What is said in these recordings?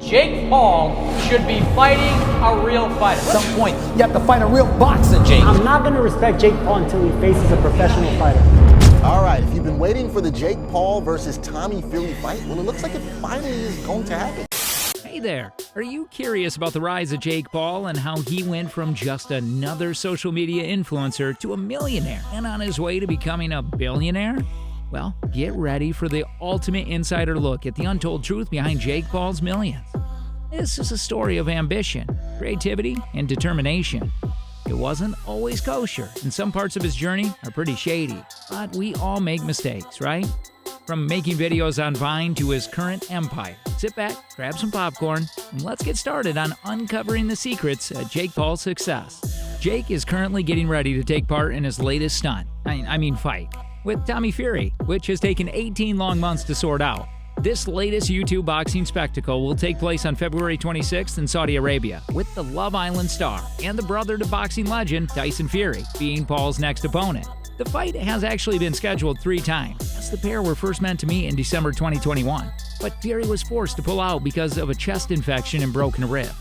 Jake Paul should be fighting a real fighter. At some point, you have to fight a real boxer, Jake. I'm not going to respect Jake Paul until he faces a professional fighter. All right, if you've been waiting for the Jake Paul versus Tommy Fury fight, well, it looks like it finally is going to happen. Hey there, are you curious about the rise of Jake Paul and how he went from just another social media influencer to a millionaire and on his way to becoming a billionaire? Well, get ready for the ultimate insider look at the untold truth behind Jake Paul's millions. This is a story of ambition, creativity, and determination. It wasn't always kosher, and some parts of his journey are pretty shady. But we all make mistakes, right? From making videos on Vine to his current empire. Sit back, grab some popcorn, and let's get started on uncovering the secrets of Jake Paul's success. Jake is currently getting ready to take part in his latest stunt, fight, with Tommy Fury, which has taken 18 long months to sort out. This latest YouTube boxing spectacle will take place on February 26th in Saudi Arabia, with the Love Island star and the brother to boxing legend Tyson Fury being Paul's next opponent. The fight has actually been scheduled 3 times, as the pair were first meant to meet in December 2021, but Fury was forced to pull out because of a chest infection and broken rib.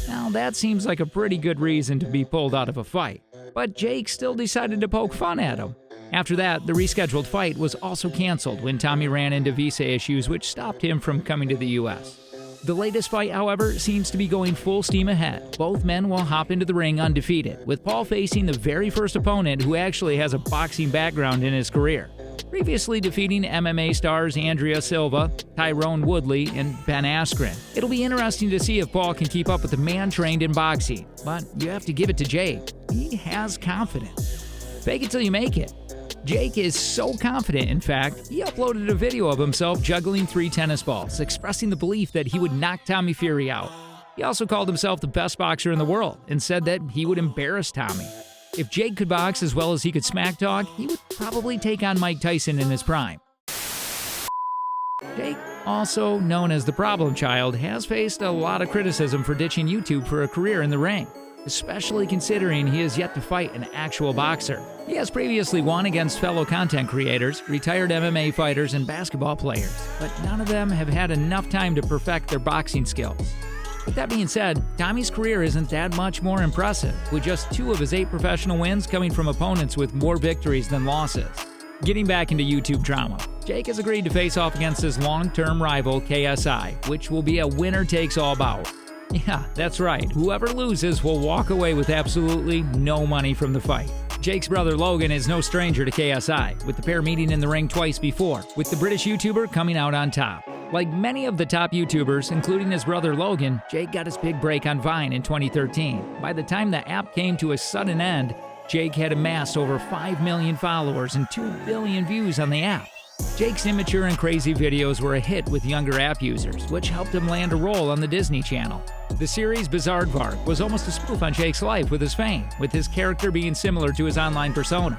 Now that seems like a pretty good reason to be pulled out of a fight, but Jake still decided to poke fun at him. After that, the rescheduled fight was also canceled when Tommy ran into visa issues which stopped him from coming to the US. The latest fight, however, seems to be going full steam ahead. Both men will hop into the ring undefeated, with Paul facing the very first opponent who actually has a boxing background in his career, previously defeating MMA stars Andrea Silva, Tyrone Woodley, and Ben Askren. It'll be interesting to see if Paul can keep up with the man trained in boxing, but you have to give it to Jake. He has confidence. Fake it till you make it. Jake is so confident, in fact, he uploaded a video of himself juggling 3 tennis balls, expressing the belief that he would knock Tommy Fury out. He also called himself the best boxer in the world and said that he would embarrass Tommy. If Jake could box as well as he could smack talk, he would probably take on Mike Tyson in his prime. Jake, also known as the problem child, has faced a lot of criticism for ditching YouTube for a career in the ring, especially considering he has yet to fight an actual boxer. He has previously won against fellow content creators, retired MMA fighters, and basketball players, but none of them have had enough time to perfect their boxing skills. With that being said, Tommy's career isn't that much more impressive, with just 2 of his 8 professional wins coming from opponents with more victories than losses. Getting back into YouTube drama, Jake has agreed to face off against his long-term rival KSI, which will be a winner-takes-all bout. Yeah, that's right. Whoever loses will walk away with absolutely no money from the fight. Jake's brother Logan is no stranger to KSI, with the pair meeting in the ring twice before, with the British YouTuber coming out on top. Like many of the top YouTubers, including his brother Logan, Jake got his big break on Vine in 2013. By the time the app came to a sudden end, Jake had amassed over 5 million followers and 2 billion views on the app. Jake's immature and crazy videos were a hit with younger app users, which helped him land a role on the Disney Channel. The series Bizaardvark was almost a spoof on Jake's life with his fame, with his character being similar to his online persona.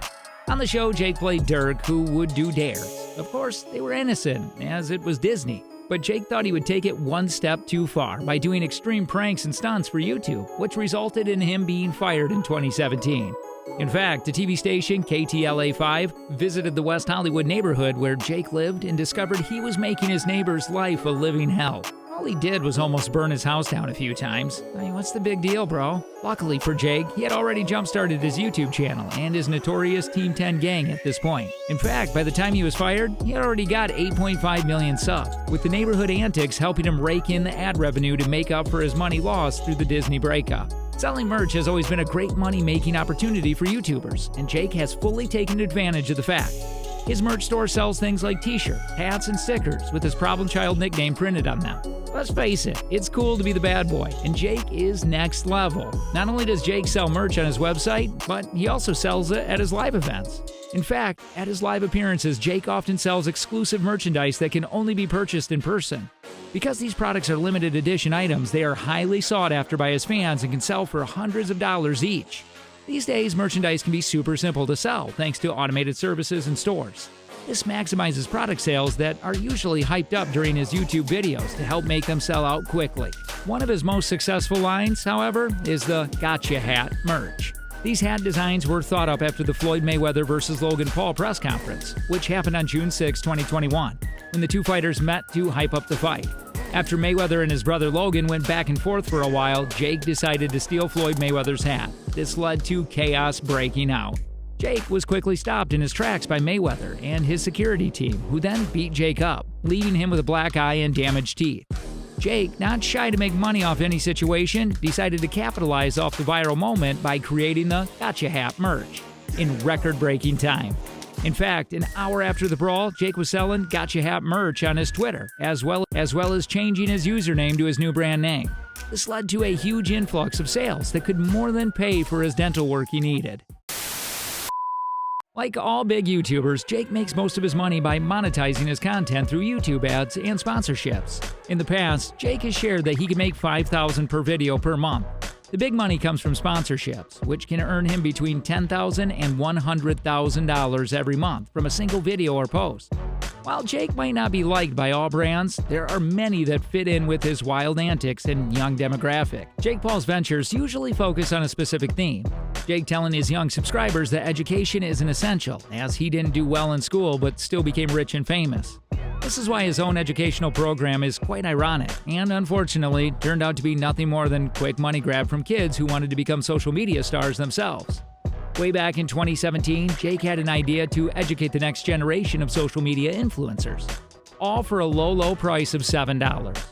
On the show, Jake played Dirk, who would do dares. Of course, they were innocent, as it was Disney. But Jake thought he would take it one step too far by doing extreme pranks and stunts for YouTube, which resulted in him being fired in 2017. In fact, the TV station KTLA5 visited the West Hollywood neighborhood where Jake lived and discovered he was making his neighbor's life a living hell. All he did was almost burn his house down a few times. I mean, what's the big deal, bro? Luckily for Jake, he had already jump-started his YouTube channel and his notorious Team 10 gang at this point. In fact, by the time he was fired, he had already got 8.5 million subs, with the neighborhood antics helping him rake in the ad revenue to make up for his money lost through the Disney breakup. Selling merch has always been a great money-making opportunity for YouTubers, and Jake has fully taken advantage of the fact. His merch store sells things like t-shirts, hats, and stickers with his problem child nickname printed on them. Let's face it, it's cool to be the bad boy, and Jake is next level. Not only does Jake sell merch on his website, but he also sells it at his live events. In fact, at his live appearances, Jake often sells exclusive merchandise that can only be purchased in person. Because these products are limited edition items, they are highly sought after by his fans and can sell for hundreds of dollars each. These days, merchandise can be super simple to sell thanks to automated services and stores. This maximizes product sales that are usually hyped up during his YouTube videos to help make them sell out quickly. One of his most successful lines, however, is the Gotcha Hat merch. These hat designs were thought up after the Floyd Mayweather vs. Logan Paul press conference, which happened on June 6, 2021, when the two fighters met to hype up the fight. After Mayweather and his brother Logan went back and forth for a while, Jake decided to steal Floyd Mayweather's hat. This led to chaos breaking out. Jake was quickly stopped in his tracks by Mayweather and his security team, who then beat Jake up, leaving him with a black eye and damaged teeth. Jake, not shy to make money off any situation, decided to capitalize off the viral moment by creating the Gotcha Hat merch in record-breaking time. In fact, an hour after the brawl, Jake was selling Gotcha Hat merch on his Twitter, as well as changing his username to his new brand name. This led to a huge influx of sales that could more than pay for his dental work he needed. Like all big YouTubers, Jake makes most of his money by monetizing his content through YouTube ads and sponsorships. In the past, Jake has shared that he can make $5,000 per video per month. The big money comes from sponsorships, which can earn him between $10,000 and $100,000 every month from a single video or post. While Jake might not be liked by all brands, there are many that fit in with his wild antics and young demographic. Jake Paul's ventures usually focus on a specific theme. Jake telling his young subscribers that education is an essential, as he didn't do well in school but still became rich and famous. This is why his own educational program is quite ironic, and unfortunately turned out to be nothing more than quick money grab from kids who wanted to become social media stars themselves. Way back in 2017, Jake had an idea to educate the next generation of social media influencers, all for a low price of $7.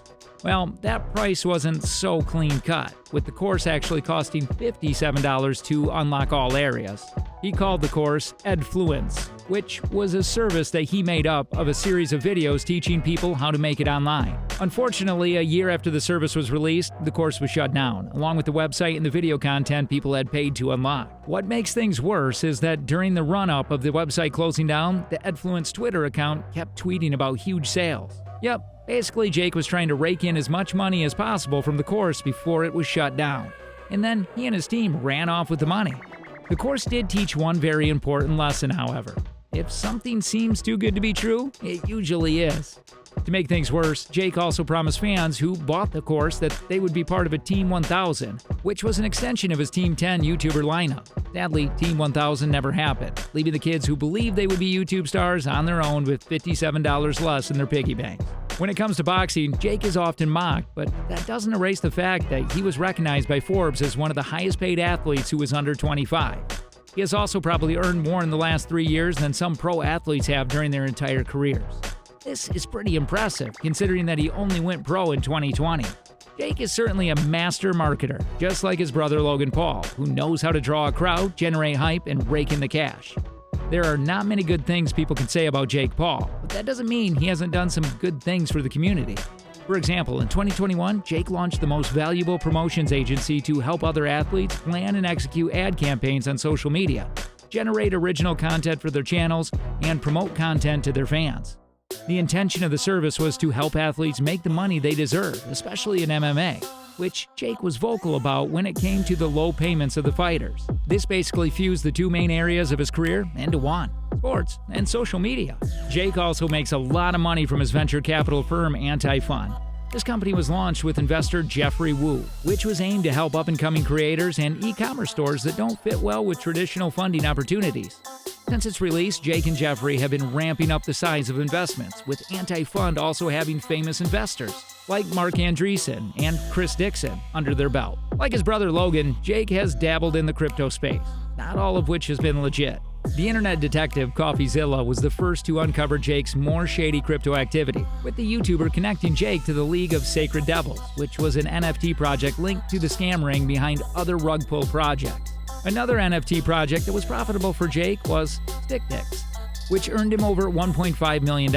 Well, that price wasn't so clean-cut, with the course actually costing $57 to unlock all areas. He called the course Edfluence, which was a service that he made up of a series of videos teaching people how to make it online. Unfortunately, a year after the service was released, the course was shut down, along with the website and the video content people had paid to unlock. What makes things worse is that during the run-up of the website closing down, the Edfluence Twitter account kept tweeting about huge sales. Yep. Basically, Jake was trying to rake in as much money as possible from the course before it was shut down. And then he and his team ran off with the money. The course did teach one very important lesson, however. If something seems too good to be true, it usually is. To make things worse, Jake also promised fans who bought the course that they would be part of a Team 1000, which was an extension of his Team 10 YouTuber lineup. Sadly, Team 1000 never happened, leaving the kids who believed they would be YouTube stars on their own with $57 less in their piggy banks. When it comes to boxing, Jake is often mocked, but that doesn't erase the fact that he was recognized by Forbes as one of the highest paid athletes who was under 25. He has also probably earned more in the last 3 years than some pro athletes have during their entire careers. This is pretty impressive, considering that he only went pro in 2020. Jake is certainly a master marketer, just like his brother Logan Paul, who knows how to draw a crowd, generate hype, and rake in the cash. There are not many good things people can say about Jake Paul, but that doesn't mean he hasn't done some good things for the community. For example, in 2021, Jake launched the most valuable promotions agency to help other athletes plan and execute ad campaigns on social media, generate original content for their channels, and promote content to their fans. The intention of the service was to help athletes make the money they deserve, especially in MMA, which Jake was vocal about when it came to the low payments of the fighters. This basically fused the two main areas of his career into one: sports and social media. Jake also makes a lot of money from his venture capital firm Anti-Fun. This company was launched with investor Jeffrey Wu, which was aimed to help up-and-coming creators and e-commerce stores that don't fit well with traditional funding opportunities. Since its release, Jake and Jeffrey have been ramping up the size of investments, with Anti-Fund also having famous investors like Mark Andreessen and Chris Dixon under their belt. Like his brother Logan, Jake has dabbled in the crypto space, not all of which has been legit. The internet detective CoffeeZilla was the first to uncover Jake's more shady crypto activity, with the YouTuber connecting Jake to the League of Sacred Devils, which was an NFT project linked to the scam ring behind other rug pull projects. Another NFT project that was profitable for Jake was StickTix, which earned him over $1.5 million.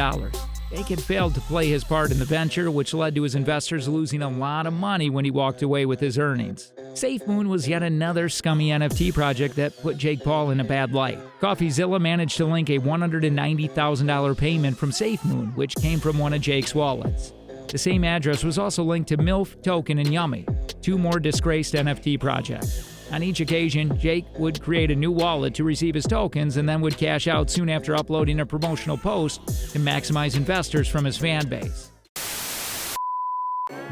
Jake had failed to play his part in the venture, which led to his investors losing a lot of money when he walked away with his earnings. SafeMoon was yet another scummy NFT project that put Jake Paul in a bad light. CoffeeZilla managed to link a $190,000 payment from SafeMoon, which came from one of Jake's wallets. The same address was also linked to MILF, Token, and Yummy, two more disgraced NFT projects. On each occasion, Jake would create a new wallet to receive his tokens and then would cash out soon after uploading a promotional post to maximize investors from his fan base.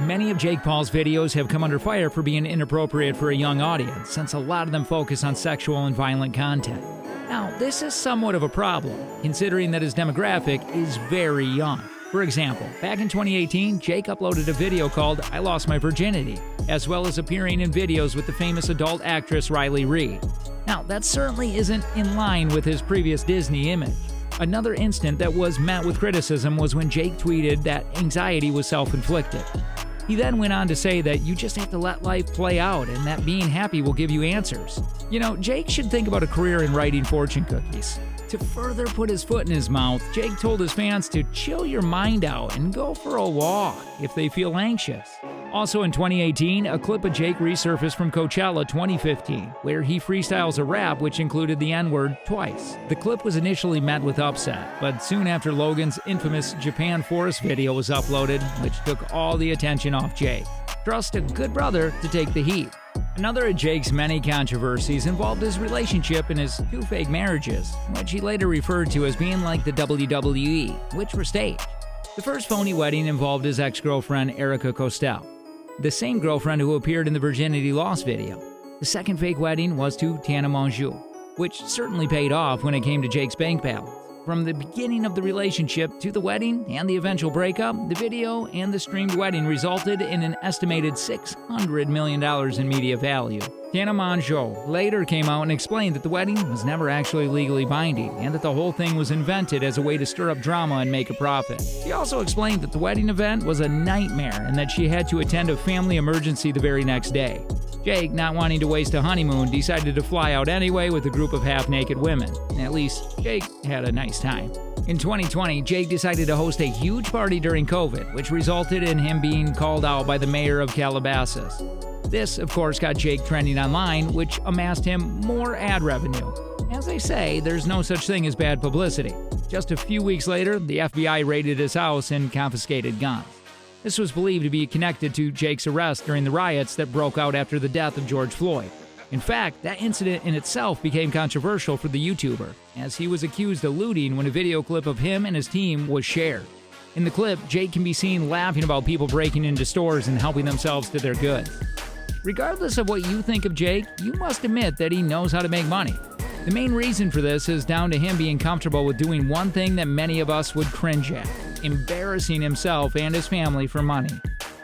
Many of Jake Paul's videos have come under fire for being inappropriate for a young audience, since a lot of them focus on sexual and violent content. Now, this is somewhat of a problem, considering that his demographic is very young. For example, back in 2018, Jake uploaded a video called I Lost My Virginity, as well as appearing in videos with the famous adult actress Riley Reid. Now, that certainly isn't in line with his previous Disney image. Another instant that was met with criticism was when Jake tweeted that anxiety was self-inflicted. He then went on to say that you just have to let life play out and that being happy will give you answers. You know, Jake should think about a career in writing fortune cookies. To further put his foot in his mouth, Jake told his fans to chill your mind out and go for a walk if they feel anxious. Also in 2018, a clip of Jake resurfaced from Coachella 2015, where he freestyles a rap which included the N-word twice. The clip was initially met with upset, but soon after Logan's infamous Japan Forest video was uploaded, which took all the attention off Jake. Trust a good brother to take the heat. Another of Jake's many controversies involved his relationship and his 2 fake marriages, which he later referred to as being like the WWE, which were staged. The first phony wedding involved his ex-girlfriend Erica Costel, the same girlfriend who appeared in the Virginity Lost video. The second fake wedding was to Tana Mongeau, which certainly paid off when it came to Jake's bank balance. From the beginning of the relationship to the wedding and the eventual breakup, the video and the streamed wedding resulted in an estimated $600 million in media value. Tana Mongeau later came out and explained that the wedding was never actually legally binding and that the whole thing was invented as a way to stir up drama and make a profit. She also explained that the wedding event was a nightmare and that she had to attend a family emergency the very next day. Jake, not wanting to waste a honeymoon, decided to fly out anyway with a group of half-naked women. At least, Jake had a nice time. In 2020, Jake decided to host a huge party during COVID, which resulted in him being called out by the mayor of Calabasas. This, of course, got Jake trending online, which amassed him more ad revenue. As they say, there's no such thing as bad publicity. Just a few weeks later, the FBI raided his house and confiscated guns. This was believed to be connected to Jake's arrest during the riots that broke out after the death of George Floyd. In fact, that incident in itself became controversial for the YouTuber, as he was accused of looting when a video clip of him and his team was shared. In the clip, Jake can be seen laughing about people breaking into stores and helping themselves to their goods. Regardless of what you think of Jake, you must admit that he knows how to make money. The main reason for this is down to him being comfortable with doing one thing that many of us would cringe at: embarrassing himself and his family for money.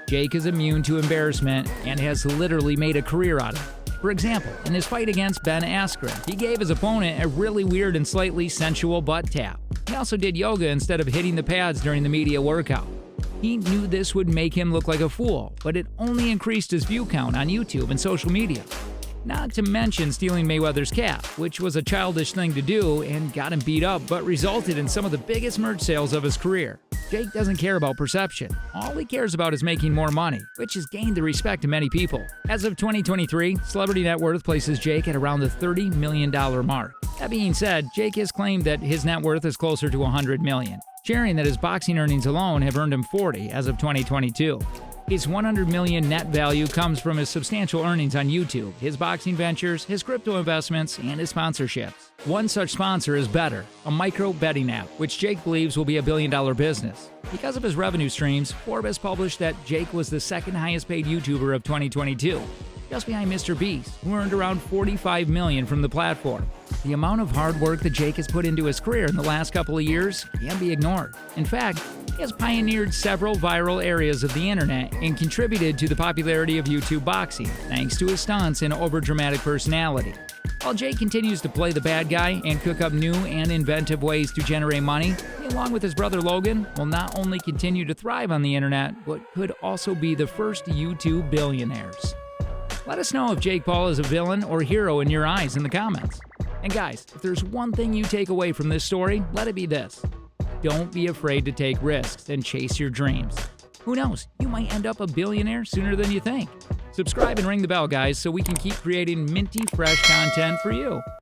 Jake is immune to embarrassment and has literally made a career out of it. For example, in his fight against Ben Askren, he gave his opponent a really weird and slightly sensual butt tap. He also did yoga instead of hitting the pads during the media workout. He knew this would make him look like a fool, but it only increased his view count on YouTube and social media. Not to mention stealing Mayweather's cap, which was a childish thing to do and got him beat up but resulted in some of the biggest merch sales of his career. Jake doesn't care about perception. All he cares about is making more money, which has gained the respect of many people. As of 2023, Celebrity Net Worth places Jake at around the $30 million mark. That being said, Jake has claimed that his net worth is closer to $100 million, sharing that his boxing earnings alone have earned him $40 as of 2022. His $100 million net value comes from his substantial earnings on YouTube, his boxing ventures, his crypto investments, and his sponsorships. One such sponsor is Better, a micro betting app, which Jake believes will be a billion-dollar business. Because of his revenue streams, Forbes published that Jake was the second highest paid YouTuber of 2022, just behind Mr. Beast, who earned around $45 million from the platform. The amount of hard work that Jake has put into his career in the last couple of years can't be ignored. In fact, he has pioneered several viral areas of the internet and contributed to the popularity of YouTube boxing, thanks to his stunts and overdramatic personality. While Jake continues to play the bad guy and cook up new and inventive ways to generate money, he, along with his brother Logan, will not only continue to thrive on the internet, but could also be the first YouTube billionaires. Let us know if Jake Paul is a villain or hero in your eyes in the comments. And guys, if there's one thing you take away from this story, let it be this: don't be afraid to take risks and chase your dreams. Who knows, you might end up a billionaire sooner than you think. Subscribe and ring the bell, guys, so we can keep creating minty fresh content for you.